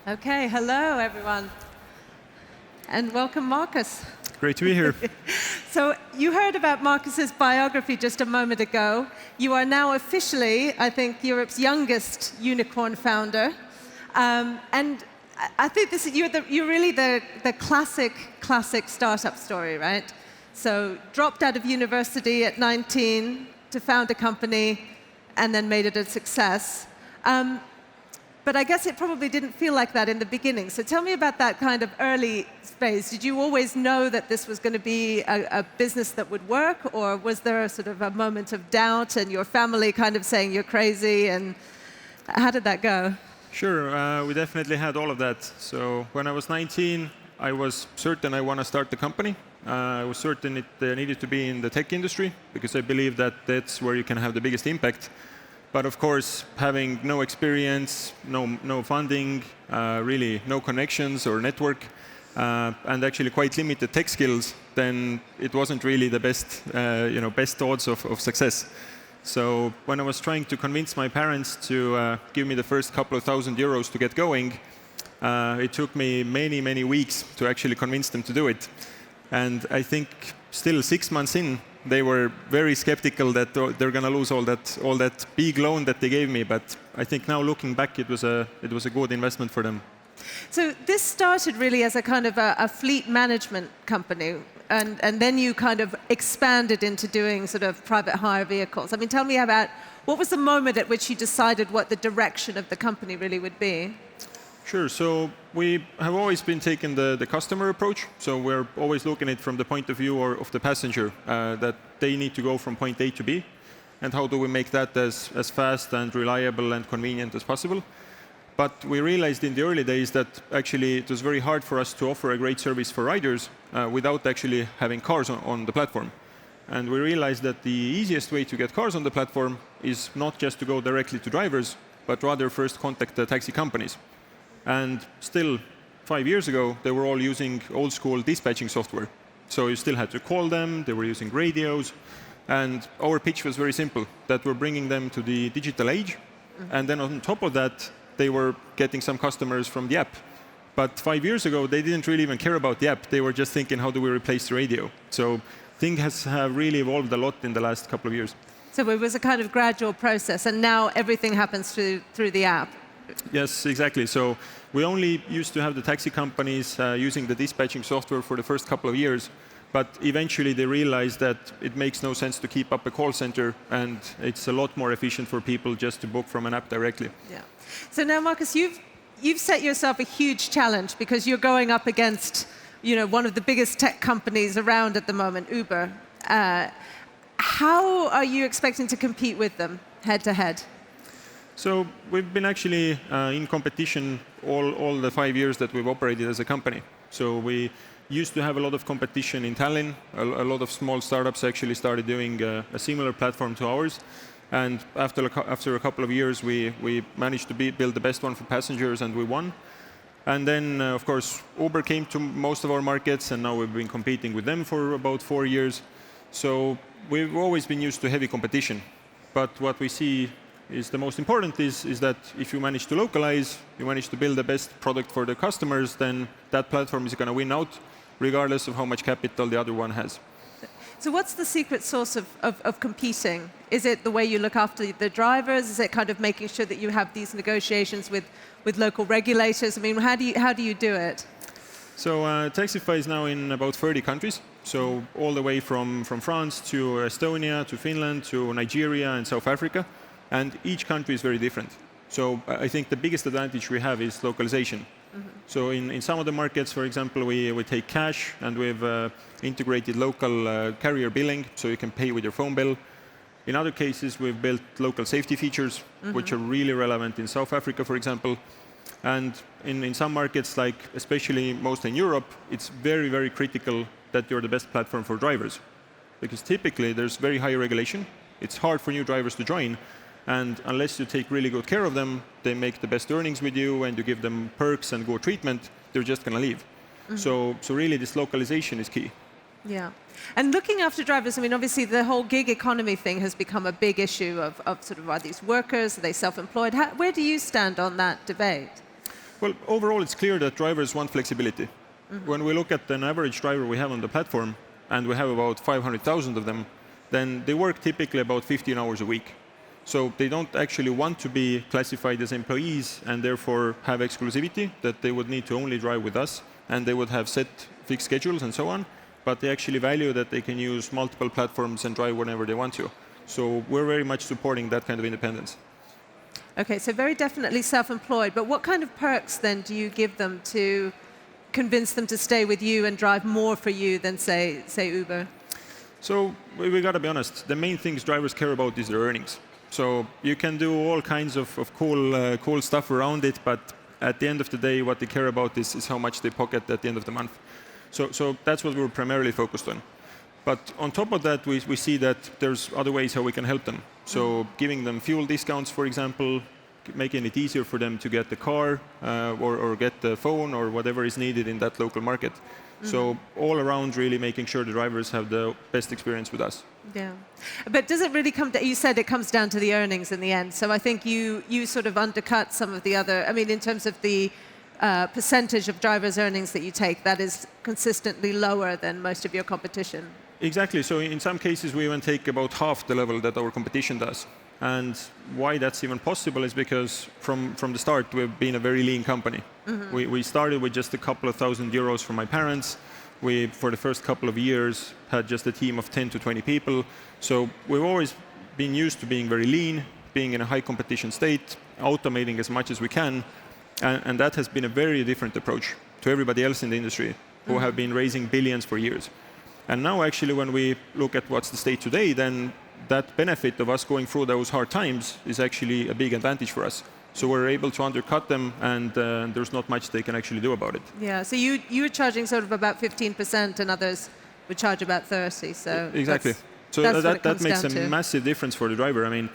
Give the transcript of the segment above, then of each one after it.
Okay, hello everyone. And welcome, Markus. Great to be here. So you heard about Markus's biography just a moment ago. You are now officially, I think, Europe's youngest unicorn founder. And I think you're really the classic startup story, right? So dropped out of university at 19 to found a company and then made it a success. But I guess it probably didn't feel like that in the beginning. So tell me about that kind of early phase. Did you always know that this was going to be a business that would work? Or was there a sort of a moment of doubt and your family kind of saying you're crazy? And how did that go? Sure, we definitely had all of that. So when I was 19, I was certain I want to start the company. I was certain it needed to be in the tech industry because I believe that that's where you can have the biggest impact. But of course, having no experience, no funding, really no connections or network, and actually quite limited tech skills, then it wasn't really the best odds of success. So when I was trying to convince my parents to give me the first couple of €1,000 to get going, it took me many weeks to actually convince them to do it. And I think still 6 months in, they were very skeptical that they're going to lose all that big loan that they gave me. But I think now looking back, it was a good investment for them. So this started really as a kind of a fleet management company, and then you kind of expanded into doing sort of private hire vehicles. I mean, tell me about what was the moment at which you decided what the direction of the company really would be? Sure. So we have always been taking the customer approach. So we're always looking at it from the point of view of the passenger, that they need to go from point A to B. And how do we make that as fast and reliable and convenient as possible? But we realized in the early days that actually it was very hard for us to offer a great service for riders without actually having cars on the platform. And we realized that the easiest way to get cars on the platform is not just to go directly to drivers, but rather first contact the taxi companies. And still, 5 years ago, they were all using old school dispatching software. So you still had to call them, they were using radios. And our pitch was very simple, that we're bringing them to the digital age. And then on top of that, they were getting some customers from the app. But 5 years ago, they didn't really even care about the app. They were just thinking, how do we replace the radio? So things have really evolved a lot in the last couple of years. So it was a kind of gradual process, and now everything happens through the app. Yes, exactly. So we only used to have the taxi companies using the dispatching software for the first couple of years, but eventually they realized that it makes no sense to keep up a call center, and it's a lot more efficient for people just to book from an app directly. Yeah. So now, Markus, you've set yourself a huge challenge because you're going up against, one of the biggest tech companies around at the moment, Uber. How are you expecting to compete with them head to head? So we've been actually in competition all the 5 years that we've operated as a company. So we used to have a lot of competition in Tallinn. A lot of small startups actually started doing a similar platform to ours. And after a couple of years, we managed to build the best one for passengers, and we won. And then, of course, Uber came to most of our markets, and now we've been competing with them for about 4 years. So we've always been used to heavy competition. But what we see is the most important is that if you manage to localize, you manage to build the best product for the customers, then that platform is going to win out, regardless of how much capital the other one has. So what's the secret sauce of competing? Is it the way you look after the drivers? Is it kind of making sure that you have these negotiations with local regulators? I mean, how do you do it? So Taxify is now in about 30 countries. So all the way from France to Estonia, to Finland, to Nigeria and South Africa. And each country is very different. So I think the biggest advantage we have is localization. Mm-hmm. So in some of the markets, for example, we take cash, and we've integrated local carrier billing, so you can pay with your phone bill. In other cases, we've built local safety features, which are really relevant in South Africa, for example. And in some markets, like especially mostly in Europe, it's very critical that you're the best platform for drivers. Because typically, there's very high regulation. It's hard for new drivers to join. And unless you take really good care of them, they make the best earnings with you, and you give them perks and good treatment, they're just going to leave. So really, this localization is key. Yeah. And looking after drivers, I mean, obviously, the whole gig economy thing has become a big issue of sort of, are these workers, are they self-employed? Where do you stand on that debate? Well, overall, it's clear that drivers want flexibility. When we look at an average driver we have on the platform, and we have about 500,000 of them, then they work typically about 15 hours a week. So they don't actually want to be classified as employees and therefore have exclusivity, that they would need to only drive with us, and they would have set fixed schedules and so on, but they actually value that they can use multiple platforms and drive whenever they want to. So we're very much supporting that kind of independence. Okay, so very definitely self-employed, but what kind of perks then do you give them to convince them to stay with you and drive more for you than, say Uber? So we got to be honest, the main things drivers care about is their earnings. So you can do all kinds of cool stuff around it, but at the end of the day, what they care about is how much they pocket at the end of the month. So that's what we're primarily focused on. But on top of that, we see that there's other ways how we can help them. So giving them fuel discounts, for example, making it easier for them to get the car or get the phone or whatever is needed in that local market. So all around really making sure the drivers have the best experience with us. Yeah. But does it really come to, you said it comes down to the earnings in the end. So I think you sort of undercut some of the other, I mean, in terms of the percentage of drivers' earnings that you take, that is consistently lower than most of your competition. Exactly. So in some cases, we even take about half the level that our competition does. And why that's even possible is because from the start, we've been a very lean company. We started with just a couple of €1,000 from my parents. We, for the first couple of years, had just a team of 10 to 20 people. So we've always been used to being very lean, being in a high competition state, automating as much as we can. And that has been a very different approach to everybody else in the industry who have been raising billions for years. And now actually when we look at what's the state today, then that benefit of us going through those hard times is actually a big advantage for us. So we're able to undercut them, and there's not much they can actually do about it. Yeah, so you're charging sort of about 15%, and others would charge about 30%. So exactly. So that makes a massive difference for the driver. I mean,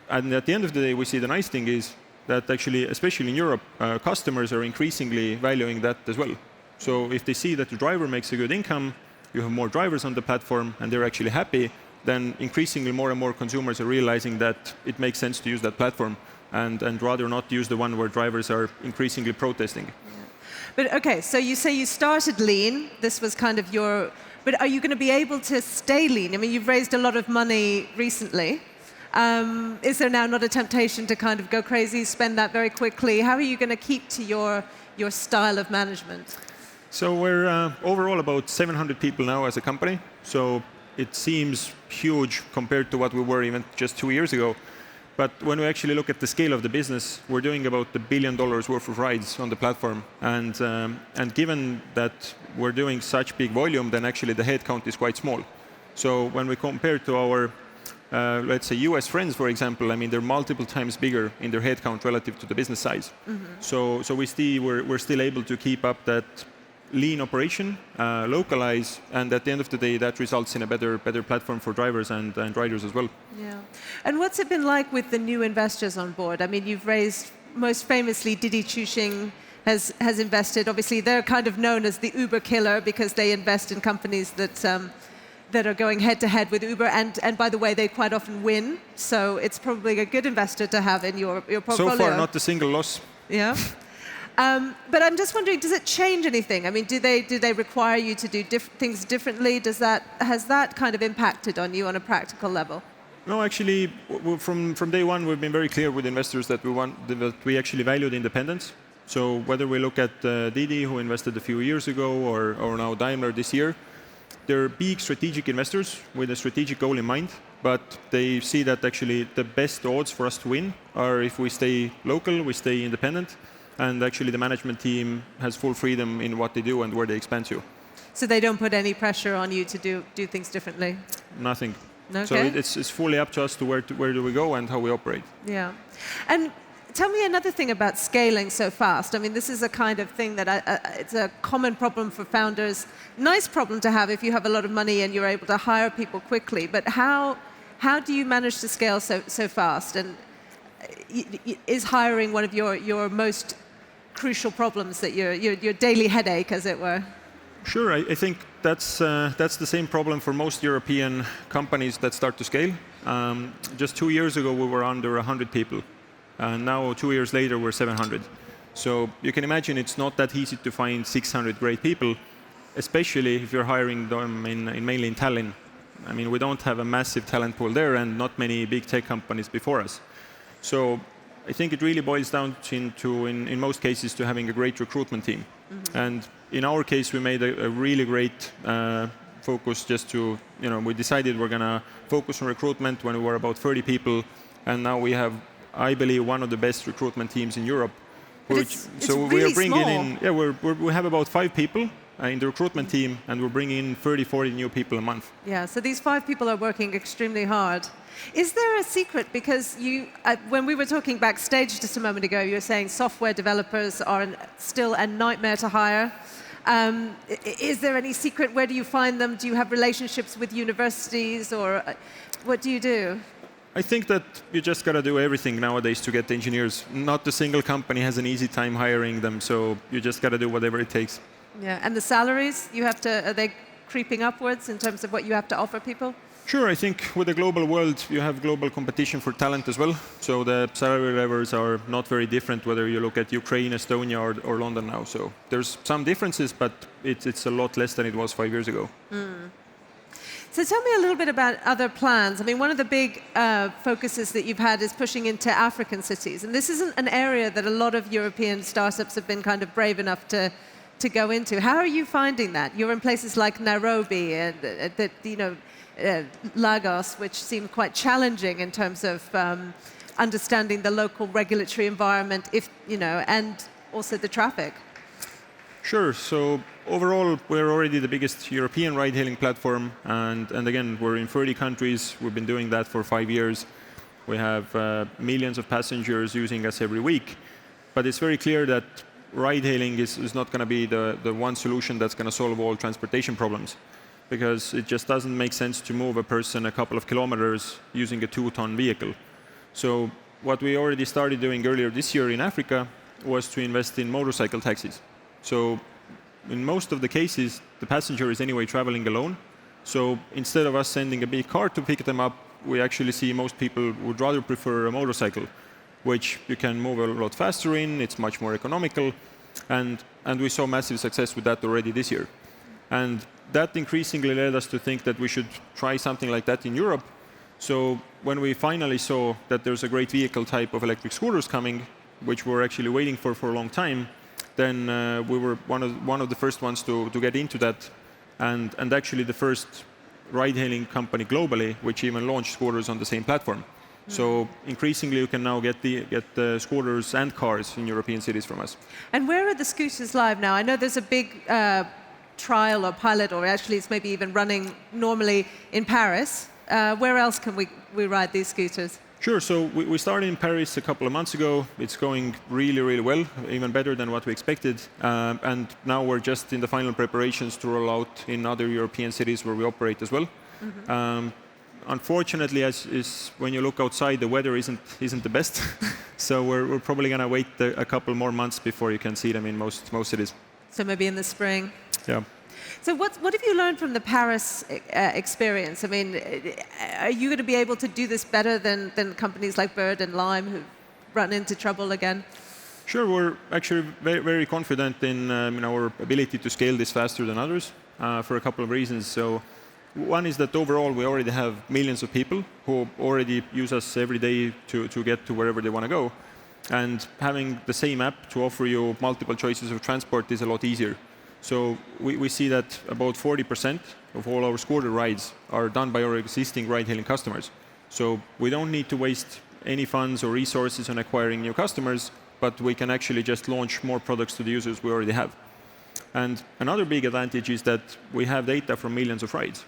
and at the end of the day, we see the nice thing is that actually, especially in Europe, customers are increasingly valuing that as well. So if they see that the driver makes a good income, you have more drivers on the platform, and they're actually happy, then increasingly more and more consumers are realizing that it makes sense to use that platform and rather not use the one where drivers are increasingly protesting. Yeah. But okay, so you say you started lean. This was kind of your... But are you going to be able to stay lean? I mean, you've raised a lot of money recently. Is there now not a temptation to kind of go crazy, spend that very quickly? How are you going to keep to your style of management? So we're overall about 700 people now as a company. So it seems huge compared to what we were even just 2 years ago. But when we actually look at the scale of the business, we're doing about $1 billion worth of rides on the platform. And given that we're doing such big volume, then actually the headcount is quite small. So when we compare to our, let's say, US friends, for example, I mean, they're multiple times bigger in their headcount relative to the business size. So we see we're still able to keep up that lean operation, localize, and at the end of the day, that results in a better platform for drivers and riders as well. Yeah. And what's it been like with the new investors on board? I mean, you've raised, most famously, Didi Chuxing has invested. Obviously, they're kind of known as the Uber killer because they invest in companies that are going head-to-head with Uber. And by the way, they quite often win. So it's probably a good investor to have in your portfolio. So far, not a single loss. Yeah. But I'm just wondering, does it change anything? I mean, do they require you to do things differently? Has that kind of impacted on you on a practical level? No, actually, from day one, we've been very clear with investors that we actually value the independence. So whether we look at Didi, who invested a few years ago, or now Daimler this year, they're big strategic investors with a strategic goal in mind. But they see that actually the best odds for us to win are if we stay local, we stay independent. And actually, the management team has full freedom in what they do and where they expand to. So they don't put any pressure on you to do things differently? Nothing. Okay. So it's fully up to us to where do we go and how we operate. Yeah. And tell me another thing about scaling so fast. I mean, this is a kind of thing that it's a common problem for founders. Nice problem to have if you have a lot of money and you're able to hire people quickly. But how do you manage to scale so fast? And is hiring one of your most crucial problems, that your daily headache, as it were? Sure, I think that's the same problem for most European companies that start to scale. Just 2 years ago, we were under 100 people. And now, 2 years later, we're 700. So you can imagine it's not that easy to find 600 great people, especially if you're hiring them mainly in Tallinn. I mean, we don't have a massive talent pool there and not many big tech companies before us. So I think it really boils down in most cases, to having a great recruitment team. And in our case, we made a really great focus just to, we decided we're going to focus on recruitment when we were about 30 people. And now we have, I believe, one of the best recruitment teams in Europe. It's So really we are bringing small. we have about 5 people in the recruitment team, and we're bringing in 30, 40 new people a month. Yeah, so these 5 people are working extremely hard. Is there a secret? Because when we were talking backstage just a moment ago, you were saying software developers are still a nightmare to hire. Is there any secret? Where do you find them? Do you have relationships with universities, or what do you do? I think that you just got to do everything nowadays to get engineers. Not a single company has an easy time hiring them, so you just got to do whatever it takes. Yeah, and the salaries, are they creeping upwards in terms of what you have to offer people? Sure, I think with the global world, you have global competition for talent as well. So the salary levels are not very different whether you look at Ukraine, Estonia, or London now. So there's some differences, but it's a lot less than it was 5 years ago. So tell me a little bit about other plans. I mean, one of the big focuses that you've had is pushing into African cities. And this isn't an area that a lot of European startups have been kind of brave enough to go into. How are you finding that? You're in places like Nairobi and Lagos, which seem quite challenging in terms of understanding the local regulatory environment, and also the traffic. Sure. So overall, we're already the biggest European ride-hailing platform, and again, we're in 30 countries. We've been doing that for 5 years. We have millions of passengers using us every week. But it's very clear that ride-hailing is not going to be the one solution that's going to solve all transportation problems, because it just doesn't make sense to move a person a couple of kilometers using a 2-ton vehicle. So what we already started doing earlier this year in Africa was to invest in motorcycle taxis. So in most of the cases, the passenger is anyway traveling alone. So instead of us sending a big car to pick them up, we actually see most people would rather prefer a motorcycle, which you can move a lot faster in, it's much more economical, and we saw massive success with that already this year. And that increasingly led us to think that we should try something like that in Europe. So when we finally saw that there's a great vehicle type of electric scooters coming, which we're actually waiting for a long time, then we were one of the first ones to get into that, and actually the first ride-hailing company globally, which even launched scooters on the same platform. So increasingly, you can now get the scooters and cars in European cities from us. And where are the scooters live now? I know there's a big trial or pilot, or actually it's maybe even running normally in Paris. Where else can we ride these scooters? Sure. So we started in Paris a couple of months ago. It's going really, really well, even better than what we expected. And now we're just in the final preparations to roll out in other European cities where we operate as well. Unfortunately, as when you look outside, the weather isn't the best. So we're probably going to wait a couple more months before you can see them in most cities. So maybe in the spring. Yeah. So what have you learned from the Paris experience? I mean, are you going to be able to do this better than companies like Bird and Lime who've run into trouble again? Sure, we're actually very, very confident in our ability to scale this faster than others for a couple of reasons. So one is that overall we already have millions of people who already use us every day to get to wherever they want to go. And having the same app to offer you multiple choices of transport is a lot easier. So we see that about 40% of all our scooter rides are done by our existing ride-hailing customers. So we don't need to waste any funds or resources on acquiring new customers, but we can actually just launch more products to the users we already have. And another big advantage is that we have data from millions of rides.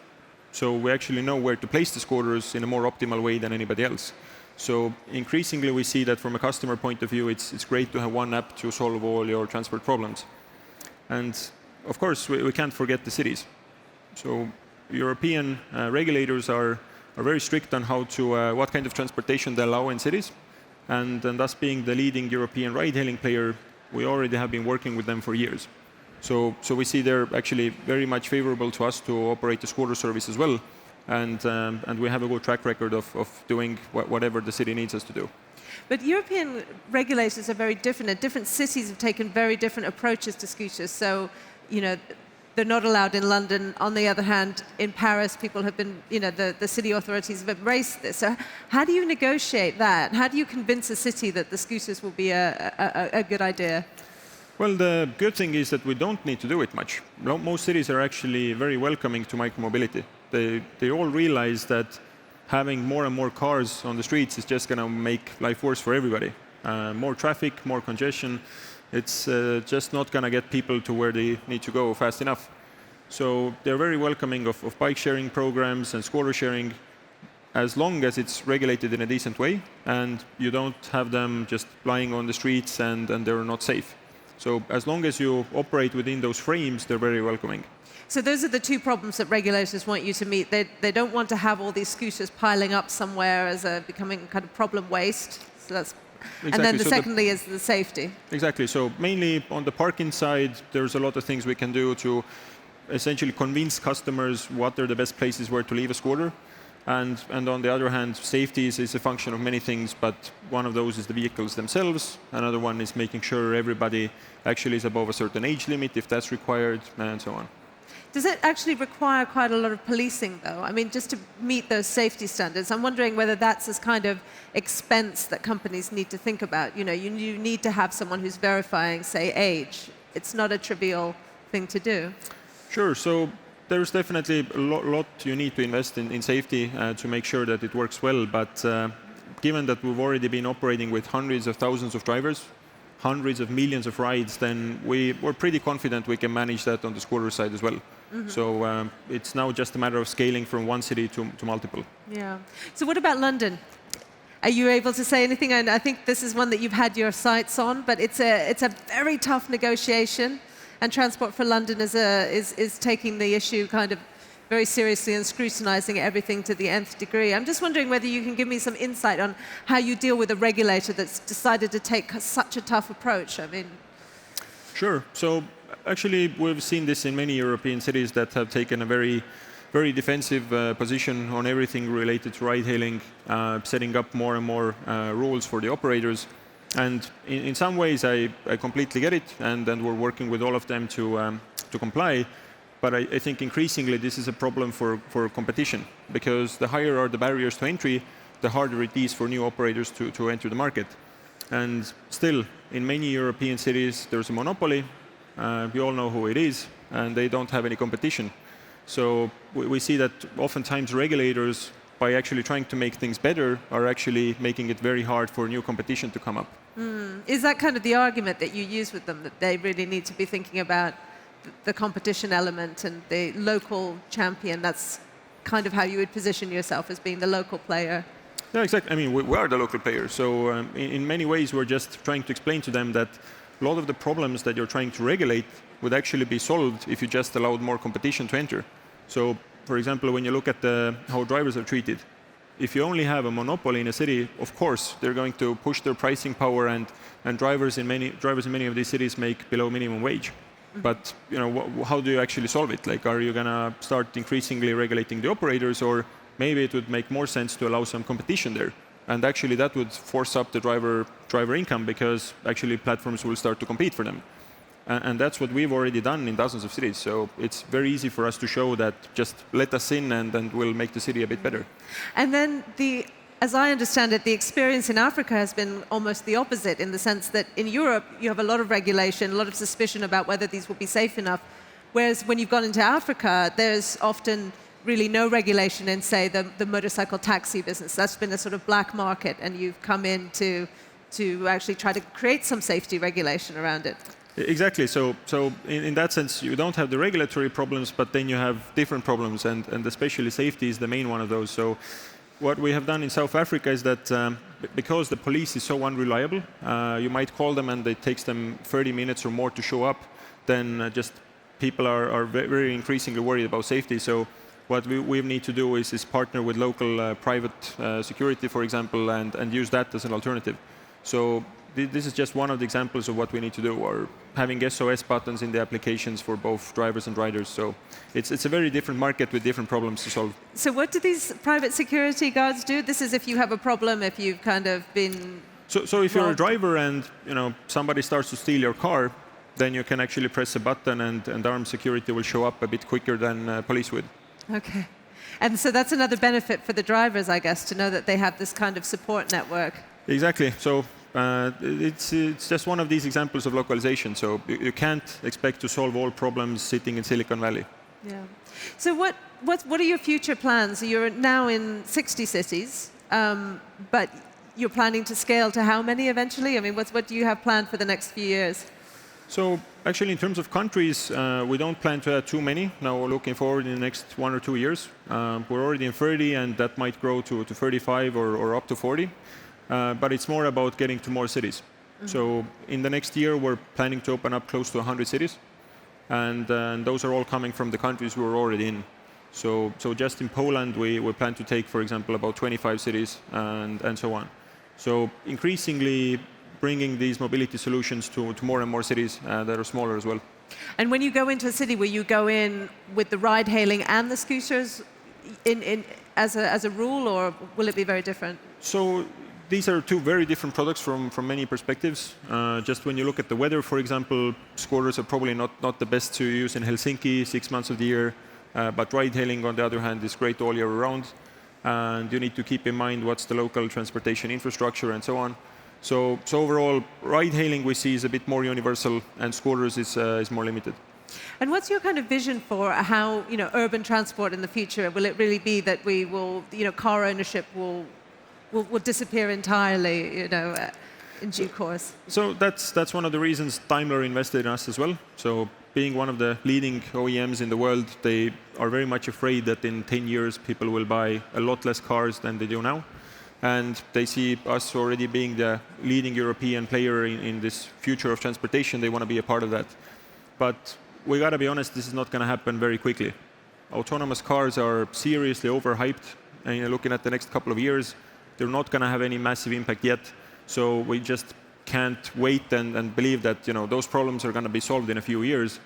So we actually know where to place the scooters in a more optimal way than anybody else. So increasingly we see that from a customer point of view, it's great to have one app to solve all your transport problems. And of course, we can't forget the cities. So European regulators are very strict on what kind of transportation they allow in cities. And thus being the leading European ride-hailing player, we already have been working with them for years. So we see they're actually very much favorable to us to operate the scooter service as well. and we have a good track record of doing whatever the city needs us to do. But European regulators are very different, and different cities have taken very different approaches to scooters. So, they're not allowed in London. On the other hand, in Paris, people have been, the city authorities have embraced this. So how do you negotiate that? How do you convince a city that the scooters will be a good idea? Well, the good thing is that we don't need to do it much. Most cities are actually very welcoming to micromobility. They all realize that having more and more cars on the streets is just going to make life worse for everybody. More traffic, more congestion. It's just not going to get people to where they need to go fast enough. So they're very welcoming of bike sharing programs and scooter sharing, as long as it's regulated in a decent way and you don't have them just lying on the streets and they're not safe. So as long as you operate within those frames, they're very welcoming. So those are the two problems that regulators want you to meet. They don't want to have all these scooters piling up somewhere as becoming kind of problem waste. So that's exactly. And then secondly is the safety. Exactly. So mainly on the parking side, there's a lot of things we can do to essentially convince customers what are the best places where to leave a scooter. And on the other hand, safety is a function of many things, but one of those is the vehicles themselves. Another one is making sure everybody actually is above a certain age limit, if that's required, and so on. Does it actually require quite a lot of policing, though? I mean, just to meet those safety standards, I'm wondering whether that's this kind of expense that companies need to think about. You need to have someone who's verifying, say, age. It's not a trivial thing to do. Sure. So there's definitely a lot you need to invest in safety to make sure that it works well. But given that we've already been operating with hundreds of thousands of drivers, hundreds of millions of rides, then we're pretty confident we can manage that on the scooter side as well. Mm-hmm. So it's now just a matter of scaling from one city to multiple. Yeah. So what about London? Are you able to say anything? And I think this is one that you've had your sights on, but it's a very tough negotiation. And Transport for London is taking the issue kind of very seriously and scrutinizing everything to the nth degree. I'm just wondering whether you can give me some insight on how you deal with a regulator that's decided to take such a tough approach. I mean, sure. So actually, we've seen this in many European cities that have taken a very, very defensive position on everything related to ride-hailing, setting up more and more rules for the operators. And in some ways, I completely get it, and we're working with all of them to comply. But I think increasingly this is a problem for competition, because the higher are the barriers to entry, the harder it is for new operators to enter the market. And still, in many European cities, there's a monopoly. We all know who it is, and they don't have any competition. So we see that oftentimes regulators, by actually trying to make things better, are actually making it very hard for new competition to come up. Is that kind of the argument that you use with them, that they really need to be thinking about the competition element and the local champion? That's kind of how you would position yourself, as being the local player. Yeah, exactly. I mean, we are the local player. So in many ways, we're just trying to explain to them that a lot of the problems that you're trying to regulate would actually be solved if you just allowed more competition to enter. So, for example, when you look at how drivers are treated, if you only have a monopoly in a city, of course, they're going to push their pricing power, and drivers in many of these cities make below minimum wage. Mm-hmm. But how do you actually solve it? Like, are you going to start increasingly regulating the operators, or maybe it would make more sense to allow some competition there? And actually, that would force up the driver income, because actually platforms will start to compete for them. And that's what we've already done in dozens of cities. So it's very easy for us to show that just let us in, and we'll make the city a bit better. And then, as I understand it, the experience in Africa has been almost the opposite, in the sense that in Europe, you have a lot of regulation, a lot of suspicion about whether these will be safe enough. Whereas when you've gone into Africa, there's often really no regulation in, say, the motorcycle taxi business. That's been a sort of black market, and you've come in to actually try to create some safety regulation around it. Exactly. So in that sense, you don't have the regulatory problems, but then you have different problems, and especially safety is the main one of those. So what we have done in South Africa is that because the police is so unreliable, you might call them and it takes them 30 minutes or more to show up, then just people are very increasingly worried about safety. So what we need to do is partner with local private security, for example, and use that as an alternative. So this is just one of the examples of what we need to do, or having SOS buttons in the applications for both drivers and riders. So it's a very different market with different problems to solve. So what do these private security guards do? This is if you have a problem, if you've kind of been... So if you're a driver and somebody starts to steal your car, then you can actually press a button and armed security will show up a bit quicker than police would. Okay. And so that's another benefit for the drivers, I guess, to know that they have this kind of support network. Exactly. So it's just one of these examples of localization. So you can't expect to solve all problems sitting in Silicon Valley. Yeah. So what are your future plans? You're now in 60 cities, but you're planning to scale to how many eventually? I mean, what do you have planned for the next few years? So actually, in terms of countries, we don't plan to add too many. Now we're looking forward in the next 1 or 2 years. We're already in 30, and that might grow to 35 or up to 40. But it's more about getting to more cities. Mm-hmm. So in the next year, we're planning to open up close to 100 cities. And those are all coming from the countries we're already in. So just in Poland, we plan to take, for example, about 25 cities and so on. So increasingly bringing these mobility solutions to more and more cities that are smaller as well. And when you go into a city, will you go in with the ride-hailing and the scooters as a rule, or will it be very different? So these are two very different products from many perspectives. Just when you look at the weather, for example, scooters are probably not the best to use in Helsinki 6 months of the year, but ride-hailing, on the other hand, is great all year round. And you need to keep in mind what's the local transportation infrastructure and so on. So overall, ride-hailing we see is a bit more universal, and scooters is more limited. And what's your kind of vision for how urban transport in the future? Will it really be that we will, car ownership will disappear entirely, in due course? So that's one of the reasons Daimler invested in us as well. So being one of the leading OEMs in the world, they are very much afraid that in 10 years people will buy a lot less cars than they do now. And they see us already being the leading European player in this future of transportation. They want to be a part of that. But we got to be honest, this is not going to happen very quickly. Autonomous cars are seriously overhyped. And looking at the next couple of years, they're not going to have any massive impact yet. So we just can't wait and believe that those problems are going to be solved in a few years.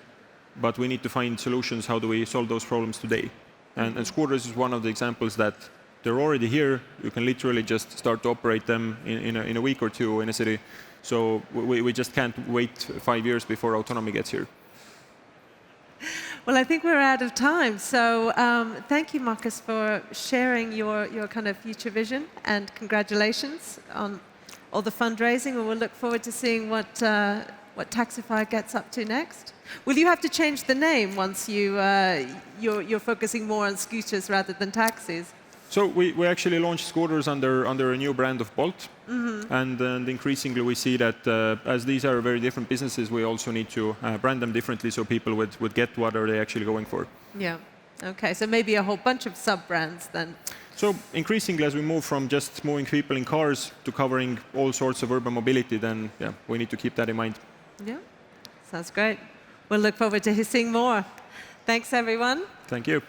But we need to find solutions. How do we solve those problems today? And scooters is one of the examples that they're already here. You can literally just start to operate them in a week or two in a city. So we just can't wait 5 years before autonomy gets here. Well, I think we're out of time. So thank you, Markus, for sharing your kind of future vision, and congratulations on all the fundraising. And we'll look forward to seeing what Taxify gets up to next. Will you have to change the name once you're focusing more on scooters rather than taxis? So we actually launched scooters under a new brand of Bolt. Mm-hmm. And increasingly we see that as these are very different businesses, we also need to brand them differently so people would get what are they actually going for. Yeah. Okay, so maybe a whole bunch of sub-brands then. So increasingly, as we move from just moving people in cars to covering all sorts of urban mobility, then we need to keep that in mind. Yeah, sounds great. We'll look forward to seeing more. Thanks, everyone. Thank you.